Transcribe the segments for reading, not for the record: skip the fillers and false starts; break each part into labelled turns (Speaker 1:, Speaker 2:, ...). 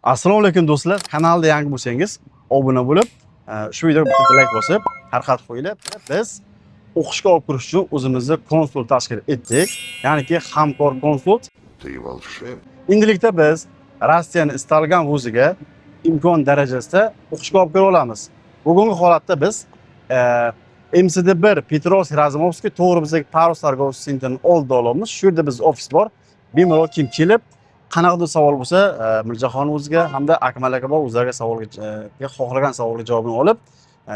Speaker 1: Assalomu alaykum do'stlar. Kanalda yangi bo'lsangiz, obuna bo'lib, shu videoga bitta like bosib, harakat qo'yilib, biz o'qishga olib kirish uchun o'zimizni konsult tashkil etdik. Ya'niki hamkor konsult.
Speaker 2: Ты волшебник.
Speaker 1: Endilikda biz Rossiyaning istalgan vuziga imkon darajasida o'qishga olib kira olamiz. Bugungi holatda biz MCD1 Petros Razumovskiy to'g'ri bizdagi Parus торговый sentrining oldida olamiz. Shu yerda biz ofis bor. Bemalol kim kelib qanaqadir savol bo'lsa, Mirjahon o'ziga hamda Akmal aka bor, o'zlariga xohlagan savolga javobini olib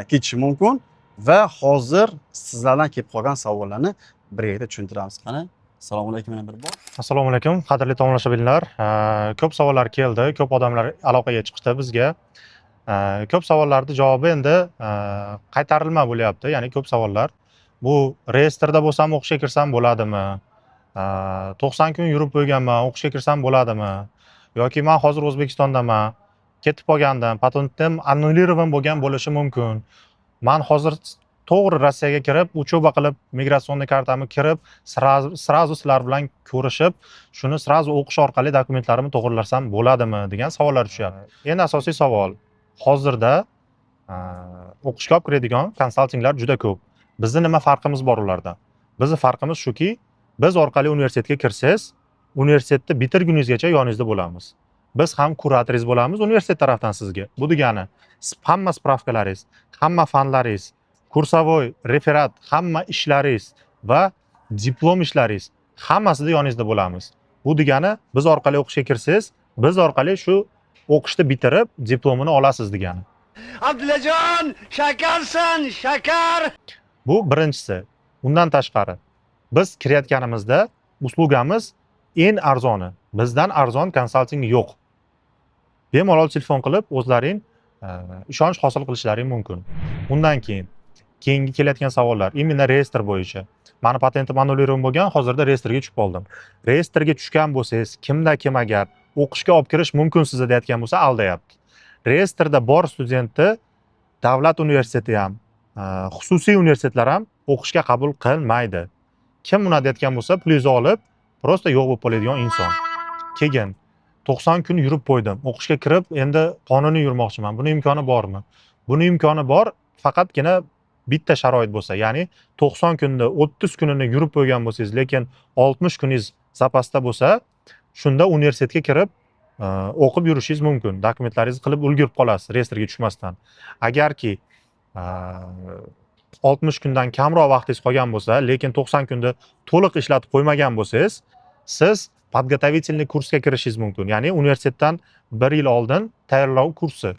Speaker 1: ketishi mumkin va hozir sizlardan kelib qolgan savollarni birga tushuntiramiz. Qani, assalomu alaykum yana bir bor.
Speaker 3: Assalomu alaykum, qadrli tomoshabinlar. Ko'p savollar keldi, ko'p odamlar aloqaga chiqdi bizga. Ko'p savollarning javobi endi qaytarilma bo'lyapti, ya'ni ko'p savollar. Bu reyestrda bo'lsam o'qishga kirsam bo'ladimi? 90 kun yurib bo'lganman, o'qishga kirsam bo'ladimi? Yoki men hozir O'zbekistondaman, ketib qolgandim, patentim annulirovan bo'lgan bo'lishi mumkin. Men hozir to'g'ri Rossiyaga kirib, uchuba qilib, migratsion kartamni kirib, srazu sizlar bilan ko'rishib, shuni srazu o'qish orqali dokumentlarimni to'g'rilasam bo'ladimi degan savollar tushyapti. Eng asosiy savol, hozirda o'qishga olib kiradigan konsaltinglar juda ko'p. Bizning nima farqimiz bor ulardan? Bizning farqimiz shuki, biz orqali universitetga kirsangiz, universitetni bitirguningizgacha yoningizda bo'lamiz. Biz ham kuratoringiz bo'lamiz universitet tarafdan sizga. Bu degani, hamma spravkalaringiz, hamma fanlaringiz, kursavoy, referat, hamma ishlaringiz va diplom ishlaringiz hammasida yoningizda bo'lamiz. Bu degani, biz orqali o'qishga kirsangiz, biz orqali shu o'qishni bitirib, diplomini olasiz degani.
Speaker 4: Abdullajon, shakarsan, shakar.
Speaker 3: Bu birinchisi. Undan tashqari, biz kirayotganimizda uslugamiz eng arzoni. Bizdan arzon konsalting yo'q. Bemalol telefon qilib o'zlaring ishonch hosil qilishlaring mumkin. Undan keyingi kelayotgan savollar imенно reyestr bo'yicha. Meni patentim annulirovan bo'lgan, hozirda reyestrga tushib qoldim. Reyestrga tushgan bo'lsangiz, kim agar o'qishga olib kirish mumkin sizga deyotgan bo'lsa, aldayapti. Reyestrda bor studentni davlat universiteti ham, xususiy universitetlar ham o'qishga qabul qilmaydi. Kim uni deyotgan bo'lsa, plyuzni olib, prosta yo'q bo'lib qoladigan inson. Keyin 90 kun yurib qo'ydim. O'qishga kirib, endi qonuniy yurmoqchiman. Buni imkoni bormi? Buni imkoni bor, faqatgina bitta sharoit bo'lsa, ya'ni 90 kunni 30 kunini yurib qo'ygan bo'lsangiz, lekin 60 kuningiz zapasda bo'lsa, shunda universitetga kirib o'qib yurishingiz mumkin. Dokumentlaringizni qilib ulgurib qolasiz reyestrga tushmasdan. Agarki 60 kundan kamroq vaqtingiz qolgan bo'lsa, lekin 90 kunda to'liq ishlatib qo'ymagan bo'lsangiz, siz подготовительный kursga kirishingiz mumkin. Ya'ni universitetdan 1 yil oldin tayyorlov kursi.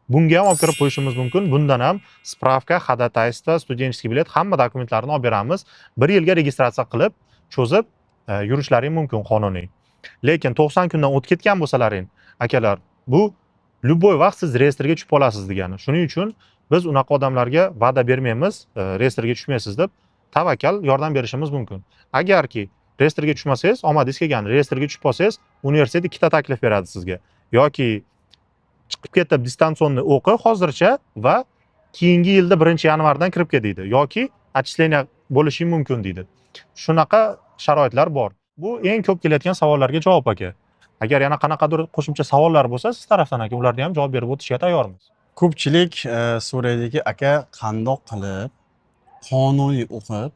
Speaker 3: Bunga ham olib kirib qo'yishimiz mumkin. Bundan ham spravka, ходатайство, studentskiy bilet hamma dokumentlarni olib beramiz. 1 yilga registratsiya qilib, cho'zib yurishlaring mumkin qonuniy. Lekin 90 kundan o'tib ketgan bo'lsalaring, akalar, bu любой vaqt siz reyestrga tushib olasiz degani. Shuning uchun biz unaqa odamlarga va'da bermaymiz, reyestrga tushmaysiz deb tavakkal yordam berishimiz mumkin. Agarki reyestrga tushmasangiz, omadingiz kelgan, reyestrga tushib qolsangiz, universitet ikkita taklif beradi sizga. Yoki chiqib ketib distansionni o'qi hozircha va keyingi yilda 1-yanvardan kirib ket deydi. Yoki отчисление bo'lishi mumkin deydi. Shunaqa sharoitlar bor. Bu eng ko'p kelayotgan savollarga javob aka. Agar yana qanaqadir qo'shimcha savollar bo'lsa, siz tarafdan aka, ularga ham javob berib o'tishga tayyormiz.
Speaker 1: Ko'pchilik so'raydiki, aka, qandoq qilib qonuniy o'qib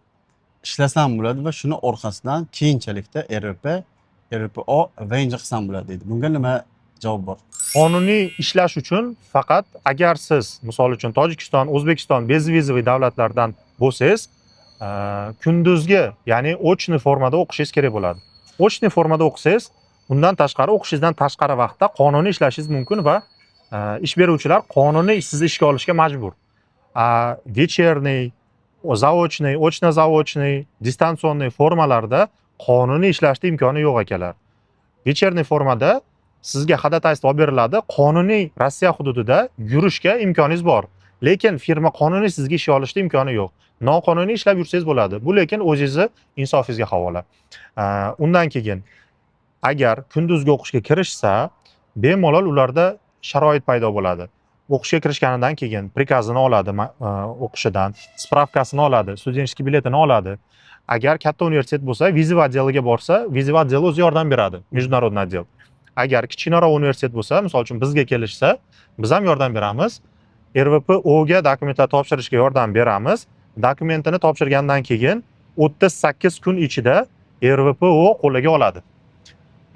Speaker 1: ishlasam bo'ladi va shuni orqasidan keyinchalikda RPO venja qilsam bo'ladi deydi. Bunga nima javob bor?
Speaker 3: Qonuniy ishlash uchun faqat agar siz, misol uchun Tojikiston, O'zbekiston bezvizoviy davlatlardan bo'lsangiz, kunduzgi, ya'ni ochniy formada o'qishingiz kerak bo'ladi. Ochniy formada o'qisangiz, undan tashqari o'qishingizdan tashqari vaqtda qonuniy ishlashingiz mumkin va ish beruvchilar qonuniy sizni ishga olishga majbur. Вечерний, zaochniy, ochno-zaochniy, distansionniy formalarda qonuniy ishlashning imkoni yo'q akalar. Вечерний formada sizga ходатайство olib beriladi, qonuniy Rossiya hududida yurishga imkoningiz bor. Lekin firma qonuniy sizga ish olishda imkoni yo'q. Noqonuniy ishlab yursangiz bo'ladi. Bu lekin o'zingizni insofingizga havola. Undan keyin agar kunduzgi o'qishga kirishsa, bemalol ularda sharoit paydo bo'ladi. O'qishga kirishganidan keyin prikazini oladi o'qishidan, spravkasini oladi, studentskiy biletini oladi. Agar katta universitet bo'lsa, viziv отделiga borsa, viziv отдел o'zi yordam beradi, международный отдел. agar kichikroq universitet bo'lsa, misol uchun bizga kelishsa, biz ham yordam beramiz. RVPOga dokumentlar topshirishga yordam beramiz. Dokumentini topshirgandan keyin 38 kun ichida RVPO qo'liga oladi.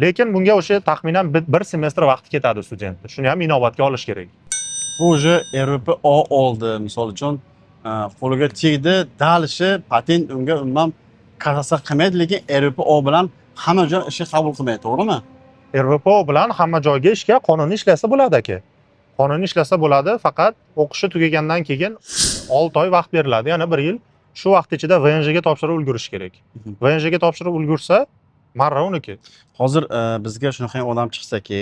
Speaker 3: Lekin bunga o'sha taxminan bir semestr vaqti ketadi studentni. Shuni ham inobatga olish kerak.
Speaker 1: Bu уже RVPO oldi, misol uchun qo'liga tegdi, dalishi patent unga umuman kassasiya qilmaydi, lekin RVPO bilan hamma joy ishga qabul qilmaydi, to'g'rimi?
Speaker 3: RVPO bilan hamma joyga ishga qonuniy ishlasa bo'ladi aka. Qonuniy ishlasa bo'ladi, faqat o'qishi tugagandan keyin 6 oy vaqt beriladi, ya'ni 1 yil. Shu vaqt ichida VNJ ga topshirib ulgurish kerak. VNJ ga topshirib ulgursa, marra uniki.
Speaker 1: Hozir bizga shunaqa odam chiqsaki,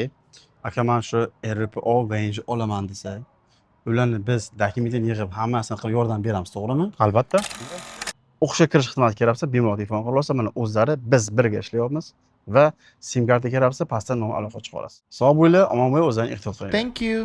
Speaker 1: aka men shu RVPO VNJ olaman desa, ularni biz dokumentini yig'ib hammasini qilib yordam beramiz, to'g'rimi?
Speaker 3: Albatta.
Speaker 1: O'qishga kirish xizmati kerak bo'lsa, bemalol telefon qila olsa, mana o'zlari biz birga ishlayapmiz va sim karta kerak bo'lsa, pastdan aloqa chiqib olasiz. Sog' bo'linglar, omon bo'lib o'zlaringiz ehtiyot qiling.
Speaker 2: Thank you.